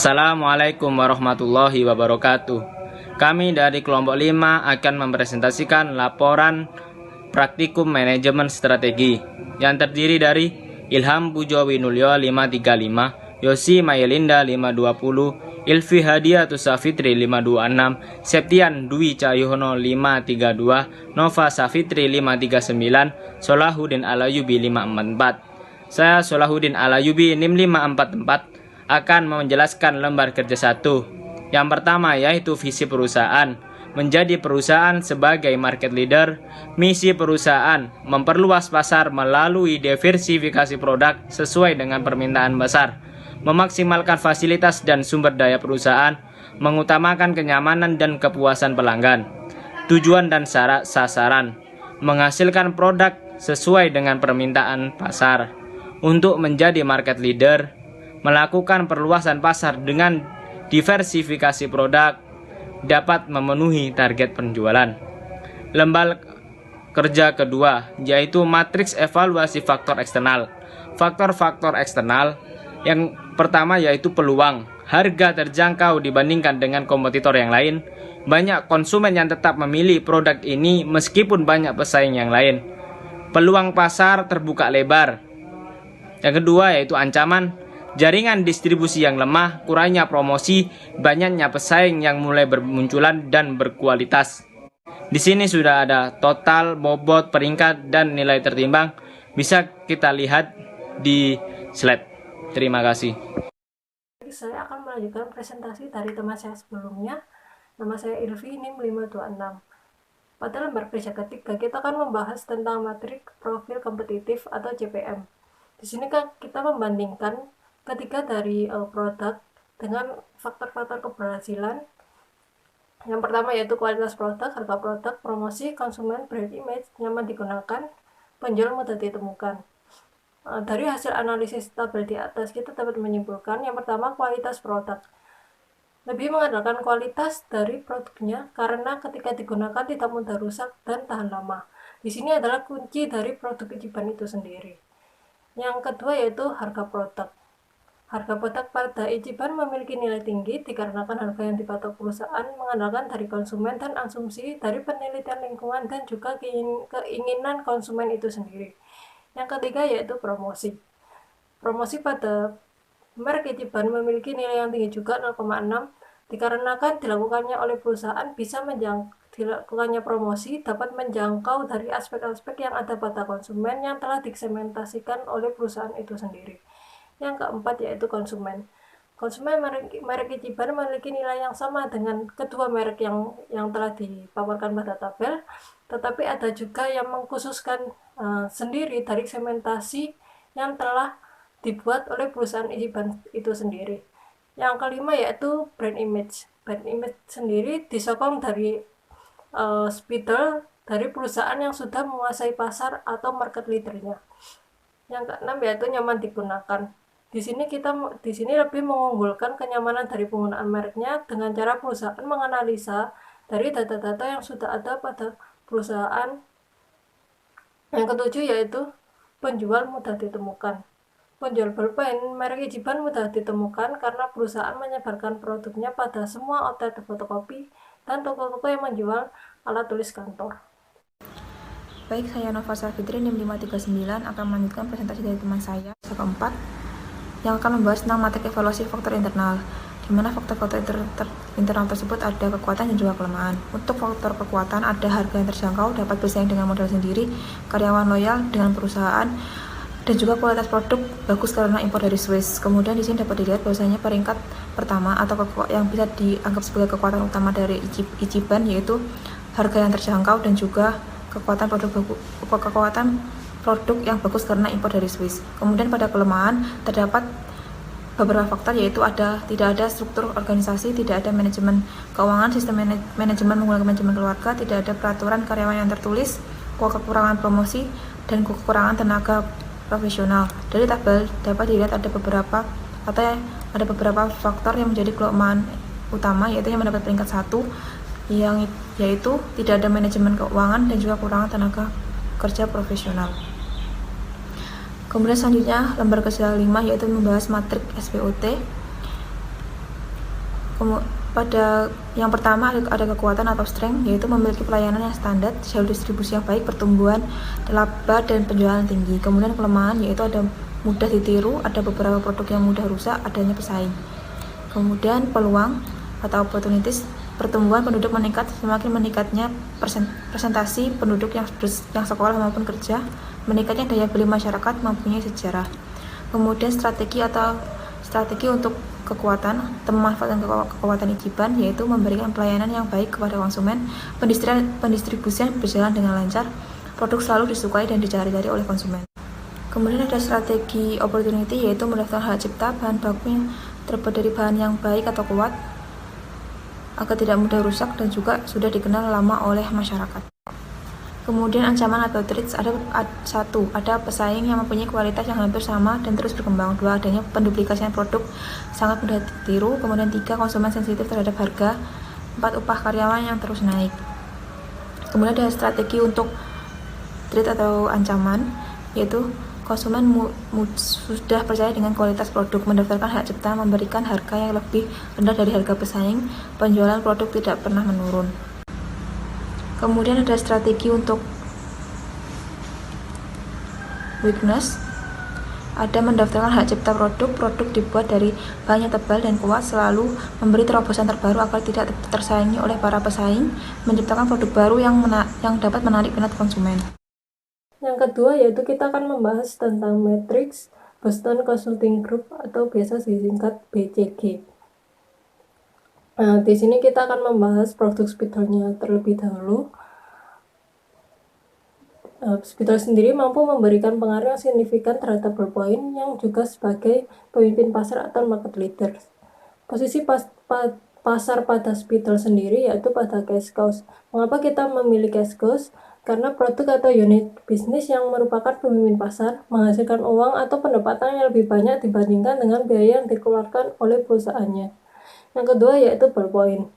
Assalamualaikum warahmatullahi wabarakatuh. Kami dari kelompok 5 akan mempresentasikan laporan praktikum manajemen strategi yang terdiri dari Ilham Pujowinulyo 535, Yosi Mayelinda 520, Ilfi Hadiatus Safitri 526, Septian Dwi Cahyono 532, Nova Safitri 539, Solahuddin Alayubi 544. Saya Solahuddin Alayubi NIM 544 akan menjelaskan lembar kerja 1. Yang pertama yaitu visi perusahaan, menjadi perusahaan sebagai market leader. Misi perusahaan, memperluas pasar melalui diversifikasi produk sesuai dengan permintaan pasar, memaksimalkan fasilitas dan sumber daya perusahaan, mengutamakan kenyamanan dan kepuasan pelanggan. Tujuan dan syarat sasaran, menghasilkan produk sesuai dengan permintaan pasar. Untuk menjadi market leader, melakukan perluasan pasar dengan diversifikasi produk, dapat memenuhi target penjualan. Lembar kerja kedua yaitu matriks evaluasi faktor eksternal. Faktor-faktor eksternal yang pertama yaitu peluang, harga terjangkau dibandingkan dengan kompetitor yang lain. Banyak konsumen yang tetap memilih produk ini meskipun banyak pesaing yang lain. Peluang pasar terbuka lebar. Yang kedua yaitu ancaman, jaringan distribusi yang lemah, kurangnya promosi, banyaknya pesaing yang mulai bermunculan dan berkualitas. Di sini sudah ada total, bobot, peringkat, dan nilai tertimbang. Bisa kita lihat di slide. Terima kasih. Saya akan melanjutkan presentasi dari teman saya sebelumnya. Nama saya Ilvi, NIM 526. Pada lembar kerja ketiga, kita akan membahas tentang matriks profil kompetitif atau CPM. Di sini kan kita membandingkan ketiga dari produk dengan faktor-faktor keberhasilan. Yang pertama yaitu kualitas produk, harga produk, promosi, konsumen, brand image, nyaman digunakan, penjual mudah ditemukan. Dari hasil analisis tabel di atas kita dapat menyimpulkan yang pertama kualitas produk. Lebih mengandalkan kualitas dari produknya karena ketika digunakan tidak mudah rusak dan tahan lama. Di sini adalah kunci dari produk Ichiban itu sendiri. Yang kedua yaitu harga produk. Harga produk pada Ichiban memiliki nilai tinggi dikarenakan harga yang dipatok perusahaan mengandalkan dari konsumen dan asumsi dari penelitian lingkungan dan juga keinginan konsumen itu sendiri. Yang ketiga yaitu promosi. Promosi pada merek Ichiban memiliki nilai yang tinggi juga 0,6 dikarenakan dilakukannya oleh perusahaan bisa dilakukannya promosi dapat menjangkau dari aspek-aspek yang ada pada konsumen yang telah disegmentasikan oleh perusahaan itu sendiri. Yang keempat yaitu konsumen. Konsumen merek Ichiban memiliki nilai yang sama dengan kedua merek yang telah dipaparkan pada tabel, tetapi ada juga yang mengkhususkan sendiri dari segmentasi yang telah dibuat oleh perusahaan Ichiban itu sendiri. Yang kelima yaitu brand image. Brand image sendiri disokong dari spidol dari perusahaan yang sudah menguasai pasar atau market leadernya. Yang keenam yaitu nyaman digunakan. Di sini lebih mengunggulkan kenyamanan dari penggunaan mereknya dengan cara perusahaan menganalisa dari data-data yang sudah ada pada perusahaan. Yang ketujuh yaitu penjual mudah ditemukan. Penjual pulpen merek Ichiban mudah ditemukan karena perusahaan menyebarkan produknya pada semua outlet fotokopi dan toko-toko yang menjual alat tulis kantor. Baik, saya Nova Safitri NIM 539 akan melanjutkan presentasi dari teman saya keempat yang akan membahas tentang materi evaluasi faktor internal, di mana faktor-faktor internal tersebut ada kekuatan dan juga kelemahan. Untuk faktor kekuatan ada harga yang terjangkau, dapat bersaing dengan modal sendiri, karyawan loyal dengan perusahaan, dan juga kualitas produk bagus karena impor dari Swiss. Kemudian di sini dapat dilihat bahwasanya peringkat pertama atau yang bisa dianggap sebagai kekuatan utama dari Ichiban yaitu harga yang terjangkau dan juga kekuatan produk yang bagus karena impor dari Swiss. Kemudian pada kelemahan terdapat beberapa faktor yaitu tidak ada struktur organisasi, tidak ada manajemen keuangan, sistem manajemen menggunakan manajemen keluarga, tidak ada peraturan karyawan yang tertulis, kekurangan promosi, dan kekurangan tenaga profesional. Dari tabel dapat dilihat ada beberapa faktor yang menjadi kelemahan utama yaitu yang mendapat peringkat 1 yaitu tidak ada manajemen keuangan dan juga kekurangan tenaga kerja profesional. Kemudian selanjutnya lembar kerja 5 yaitu membahas matriks SPOT. Pada yang pertama ada kekuatan atau strength, yaitu memiliki pelayanan yang standar, jalur distribusi yang baik, pertumbuhan laba dan penjualan tinggi. Kemudian kelemahan yaitu ada mudah ditiru, ada beberapa produk yang mudah rusak, adanya pesaing. Kemudian peluang atau opportunities, pertumbuhan penduduk meningkat, semakin meningkatnya presentasi penduduk yang sekolah maupun kerja, meningkatnya daya beli masyarakat, mempunyai sejarah. Kemudian strategi untuk kekuatan, memanfaatkan kekuatan Ichiban, yaitu memberikan pelayanan yang baik kepada konsumen, pendistribusian berjalan dengan lancar, produk selalu disukai dan dicari-cari oleh konsumen. Kemudian ada strategi opportunity, yaitu mendaftarkan hak cipta, bahan baku yang terbuat dari bahan yang baik atau kuat, agar tidak mudah rusak dan juga sudah dikenal lama oleh masyarakat. Kemudian ancaman atau threats, ada pesaing yang mempunyai kualitas yang hampir sama dan terus berkembang. 2, adanya penduplikasian produk sangat mudah ditiru. Kemudian 3, konsumen sensitif terhadap harga. 4, upah karyawan yang terus naik. Kemudian ada strategi untuk threat atau ancaman, yaitu konsumen sudah percaya dengan kualitas produk, mendaftarkan hak cipta, memberikan harga yang lebih rendah dari harga pesaing, penjualan produk tidak pernah menurun. Kemudian ada strategi untuk weakness, ada mendaftarkan hak cipta produk dibuat dari bahan yang tebal dan kuat, selalu memberi terobosan terbaru agar tidak tersaingi oleh para pesaing, menciptakan produk baru yang dapat menarik minat konsumen. Yang kedua yaitu kita akan membahas tentang Matrix Boston Consulting Group atau biasa disingkat BCG. Nah, di sini kita akan membahas produk spidolnya terlebih dahulu. Spidol sendiri mampu memberikan pengaruh yang signifikan terhadap Ballpoint yang juga sebagai pemimpin pasar atau market leader. Posisi pasar pada spidol sendiri yaitu pada cash cows. Mengapa kita memilih cash cows? Karena produk atau unit bisnis yang merupakan pemimpin pasar menghasilkan uang atau pendapatan yang lebih banyak dibandingkan dengan biaya yang dikeluarkan oleh perusahaannya. Yang kedua yaitu Ballpoint.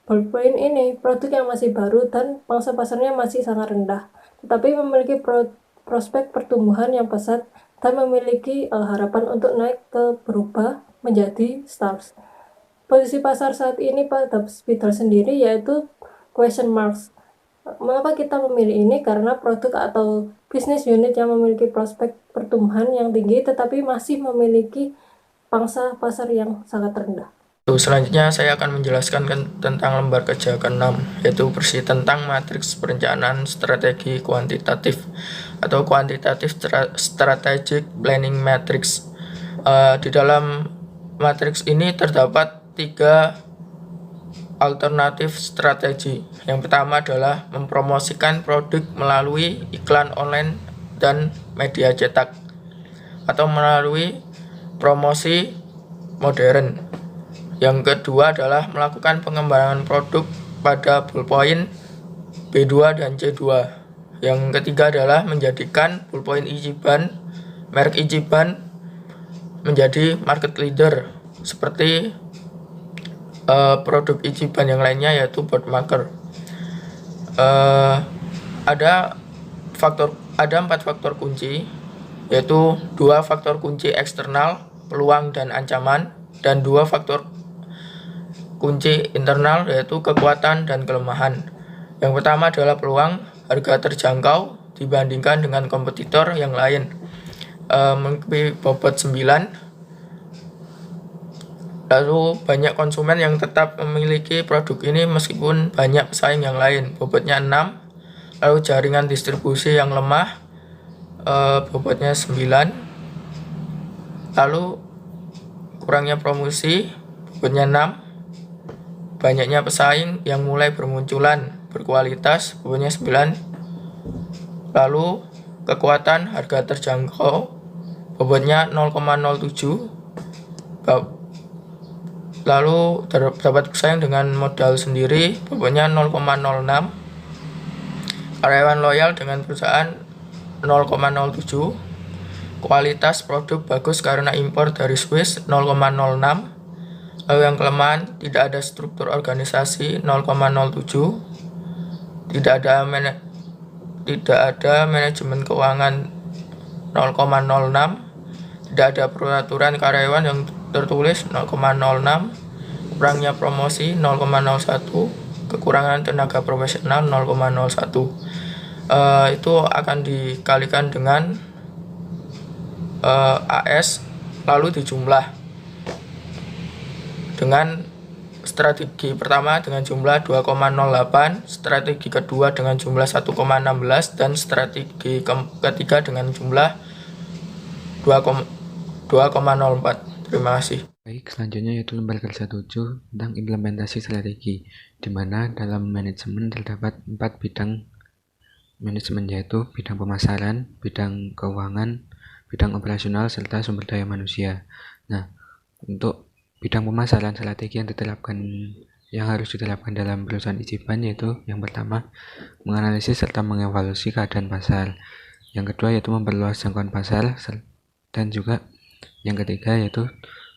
Ballpoint ini produk yang masih baru dan pangsa pasarnya masih sangat rendah, tetapi memiliki prospek pertumbuhan yang pesat dan memiliki harapan untuk naik ke berubah menjadi stars. Posisi pasar saat ini pada spidol sendiri yaitu question marks. Mengapa kita memilih ini? Karena produk atau bisnis unit yang memiliki prospek pertumbuhan yang tinggi tetapi masih memiliki pangsa pasar yang sangat rendah. Selanjutnya saya akan menjelaskan tentang lembar kerja ke-6, yaitu bersih tentang matriks perencanaan strategi kuantitatif atau Quantitative Strategic Planning Matrix. Di dalam matriks ini terdapat 3 alternatif strategi. Yang pertama adalah mempromosikan produk melalui iklan online dan media cetak atau melalui promosi modern. Yang kedua adalah melakukan pengembangan produk pada Ballpoint B2 dan C2. Yang ketiga adalah menjadikan Ballpoint Ichiban, merek Ichiban, menjadi market leader seperti produk Ichiban yang lainnya yaitu Boardmaker. Ada 4 faktor kunci, yaitu 2 faktor kunci eksternal, peluang dan ancaman, dan 2 faktor kunci internal yaitu kekuatan dan kelemahan. Yang pertama adalah peluang, harga terjangkau dibandingkan dengan kompetitor yang lain, memiliki bobot 9. Lalu banyak konsumen yang tetap memiliki produk ini meskipun banyak pesaing yang lain, bobotnya 6. Lalu jaringan distribusi yang lemah, bobotnya 9. Lalu kurangnya promosi, bobotnya 6. Banyaknya pesaing yang mulai bermunculan berkualitas, bobotnya 9. Lalu kekuatan, harga terjangkau, bobotnya 0,07. Lalu dapat pesaing dengan modal sendiri, bobotnya 0,06. Karyawan loyal dengan perusahaan 0,07. Kualitas produk bagus karena impor dari Swiss 0,06. Lalu yang kelemahan, tidak ada struktur organisasi 0,07. Tidak ada manajemen keuangan 0,06. Tidak ada peraturan karyawan yang tertulis 0,06. kurangnya promosi 0,01, kekurangan tenaga profesional 0,01. Itu akan dikalikan dengan AS lalu dijumlah dengan strategi pertama dengan jumlah 2,08, strategi kedua dengan jumlah 1,16, dan strategi ketiga dengan jumlah 2,04. Terima kasih. Baik, selanjutnya yaitu lembar kerja 7 tentang implementasi strategi, di mana dalam manajemen terdapat 4 bidang manajemen, yaitu bidang pemasaran, bidang keuangan, bidang operasional, serta sumber daya manusia. Nah, untuk bidang pemasaran, strategi yang harus diterapkan dalam perusahaan Ichiban yaitu yang pertama, menganalisis serta mengevaluasi keadaan pasar. Yang kedua yaitu memperluas jangkauan pasar, dan juga yang ketiga yaitu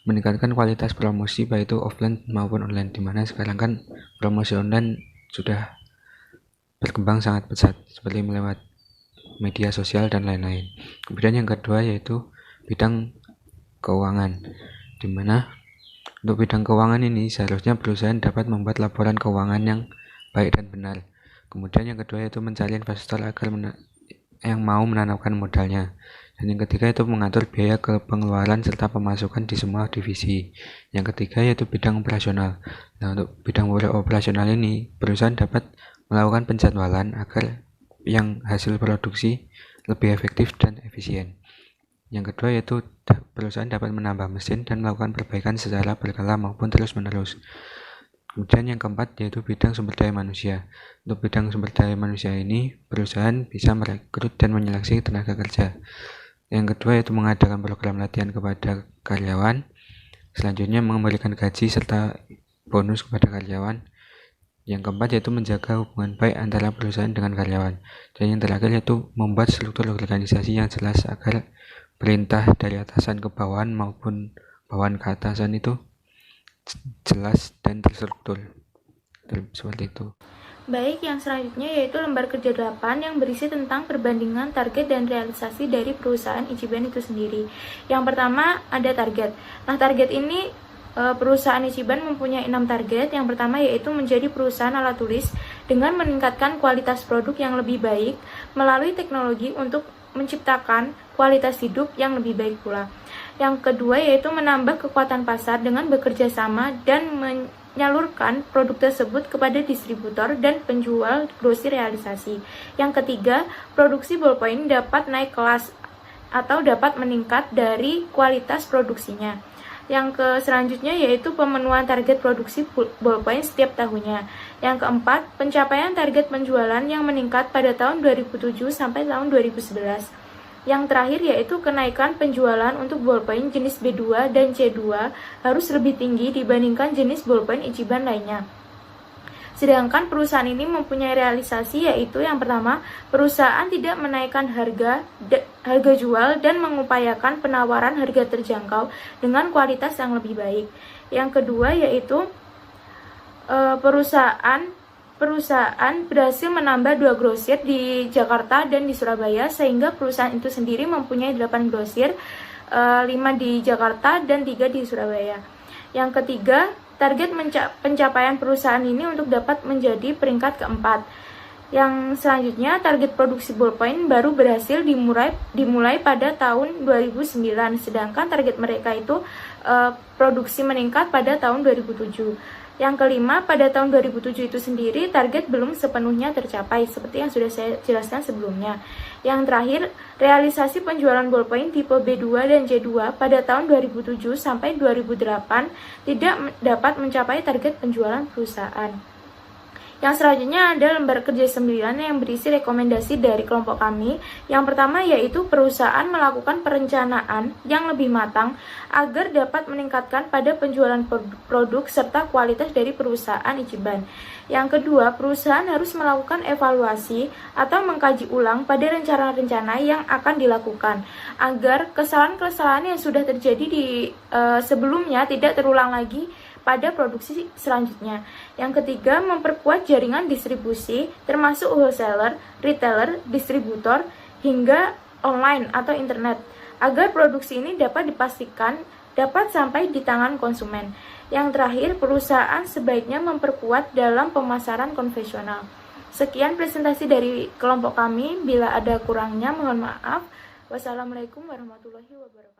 meningkatkan kualitas promosi baik itu offline maupun online, dimana sekarang kan promosi online sudah berkembang sangat pesat seperti melewat media sosial dan lain-lain. Kemudian yang kedua yaitu bidang keuangan, dimana untuk bidang keuangan ini seharusnya perusahaan dapat membuat laporan keuangan yang baik dan benar. Kemudian yang kedua yaitu mencari investor agar yang mau menanamkan modalnya. Dan yang ketiga itu mengatur biaya pengeluaran serta pemasukan di semua divisi. Yang ketiga yaitu bidang operasional. Nah, untuk bidang operasional ini perusahaan dapat melakukan penjadwalan agar yang hasil produksi lebih efektif dan efisien. Yang kedua yaitu perusahaan dapat menambah mesin dan melakukan perbaikan secara berkala maupun terus-menerus. Kemudian yang keempat yaitu bidang sumber daya manusia. Untuk bidang sumber daya manusia ini, perusahaan bisa merekrut dan menyeleksi tenaga kerja. Yang kedua yaitu mengadakan program latihan kepada karyawan. Selanjutnya memberikan gaji serta bonus kepada karyawan. Yang keempat yaitu menjaga hubungan baik antara perusahaan dengan karyawan. Dan yang terakhir yaitu membuat struktur organisasi yang jelas agar perintah dari atasan ke bawahan maupun bawahan ke atasan itu jelas dan terstruktur. Seperti itu. Baik, yang selanjutnya yaitu lembar kerja 8 yang berisi tentang perbandingan target dan realisasi dari perusahaan Ichiban itu sendiri. Yang pertama ada target. Nah, target ini perusahaan Ichiban mempunyai 6 target. Yang pertama yaitu menjadi perusahaan alat tulis dengan meningkatkan kualitas produk yang lebih baik melalui teknologi untuk menciptakan kualitas hidup yang lebih baik pula. Yang kedua yaitu menambah kekuatan pasar dengan bekerja sama dan menyalurkan produk tersebut kepada distributor dan penjual grosir realisasi. Yang ketiga, produksi ballpoint dapat naik kelas atau dapat meningkat dari kualitas produksinya. Yang selanjutnya yaitu pemenuhan target produksi ballpoint setiap tahunnya. Yang keempat, pencapaian target penjualan yang meningkat pada tahun 2007 sampai tahun 2011. Yang terakhir yaitu kenaikan penjualan untuk ballpoint jenis B2 dan C2 harus lebih tinggi dibandingkan jenis ballpoint Ichiban lainnya. Sedangkan perusahaan ini mempunyai realisasi yaitu yang pertama, perusahaan tidak menaikkan harga jual dan mengupayakan penawaran harga terjangkau dengan kualitas yang lebih baik. Yang kedua yaitu perusahaan berhasil menambah 2 grosir di Jakarta dan di Surabaya, sehingga perusahaan itu sendiri mempunyai 8 grosir, 5 di Jakarta dan 3 di Surabaya. Yang ketiga, target pencapaian perusahaan ini untuk dapat menjadi peringkat keempat. Yang selanjutnya, target produksi ballpoint baru berhasil dimulai pada tahun 2009, sedangkan target mereka itu produksi meningkat pada tahun 2007. Yang kelima, pada tahun 2007 itu sendiri target belum sepenuhnya tercapai seperti yang sudah saya jelaskan sebelumnya. Yang terakhir, realisasi penjualan ballpoint tipe B2 dan C2 pada tahun 2007 sampai 2008 tidak dapat mencapai target penjualan perusahaan. Yang selanjutnya ada lembar kerja 9 yang berisi rekomendasi dari kelompok kami. Yang pertama yaitu perusahaan melakukan perencanaan yang lebih matang agar dapat meningkatkan pada penjualan produk serta kualitas dari perusahaan Ichiban. Yang kedua, perusahaan harus melakukan evaluasi atau mengkaji ulang pada rencana-rencana yang akan dilakukan agar kesalahan-kesalahan yang sudah terjadi di sebelumnya tidak terulang lagi pada produksi selanjutnya. Yang ketiga, memperkuat jaringan distribusi termasuk wholesaler, retailer, distributor, hingga online atau internet agar produksi ini dapat dipastikan dapat sampai di tangan konsumen. Yang terakhir, perusahaan sebaiknya memperkuat dalam pemasaran konvensional. Sekian presentasi dari kelompok kami. Bila ada kurangnya, mohon maaf. Wassalamualaikum warahmatullahi wabarakatuh.